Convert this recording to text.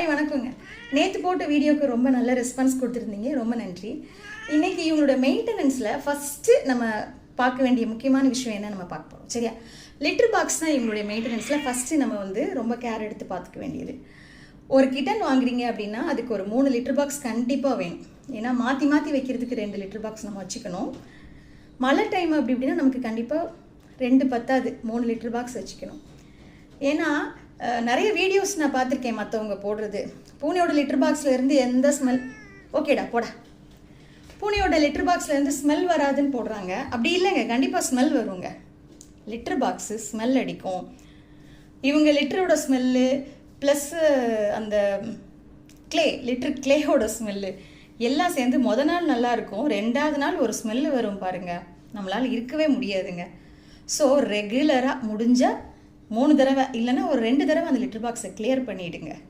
Hi வணக்கங்க. நேற்று போட்ட வீடியோக்கு ரொம்ப நல்ல ரெஸ்பான்ஸ் கொடுத்துருந்தீங்க, ரொம்ப நன்றி. இன்றைக்கி இவங்களோட மெயின்டெனன்ஸில் ஃபஸ்ட்டு நம்ம பார்க்க வேண்டிய முக்கியமான விஷயம் என்ன நம்ம பார்க்க போகிறோம், சரியா? லிட்டர் பாக்ஸ் தான் இவங்களுடைய மெயின்டெனன்ஸில் ஃபஸ்ட்டு நம்ம ரொம்ப கேர் எடுத்து பார்த்துக்க வேண்டியது. ஒரு கிட்டன் வாங்குறீங்க அப்படின்னா அதுக்கு ஒரு 3 லிட்டர் பாக்ஸ் கண்டிப்பாக வேணும். ஏன்னா மாற்றி மாற்றி வைக்கிறதுக்கு 2 லிட்டர் பாக்ஸ் நம்ம வச்சுக்கணும். மழை டைம் அப்படி இப்படின்னா நமக்கு கண்டிப்பாக 2 பத்தாது, 3 லிட்டர் பாக்ஸ் வச்சுக்கணும். ஏன்னா நிறைய வீடியோஸ் நான் பார்த்துருக்கேன் மற்றவங்க போடுறது, பூனையோட லிட்டர் பாக்ஸில் இருந்து எந்த ஸ்மெல், ஓகேடா போடா, பூனையோட லிட்டர் பாக்ஸில் இருந்து ஸ்மெல் வராதுன்னு போடுறாங்க. அப்படி இல்லைங்க, கண்டிப்பாக ஸ்மெல் வருங்க. லிட்டர் பாக்ஸு ஸ்மெல் அடிக்கும். இவங்க லிட்டரோட ஸ்மெல்லு ப்ளஸ்ஸு அந்த லிட்டர் கிளேயோட ஸ்மெல்லு எல்லாம் சேர்ந்து நாள் நல்லாயிருக்கும், 2வது நாள் ஒரு ஸ்மெல்லு வரும் பாருங்கள், நம்மளால் இருக்கவே முடியாதுங்க. ஸோ ரெகுலராக முடிஞ்சால் 3 தடவை இல்லைன்னா ஒரு 2 தடவை அந்த லிட்டர் பாக்ஸை கிளியர் பண்ணிவிடுங்க.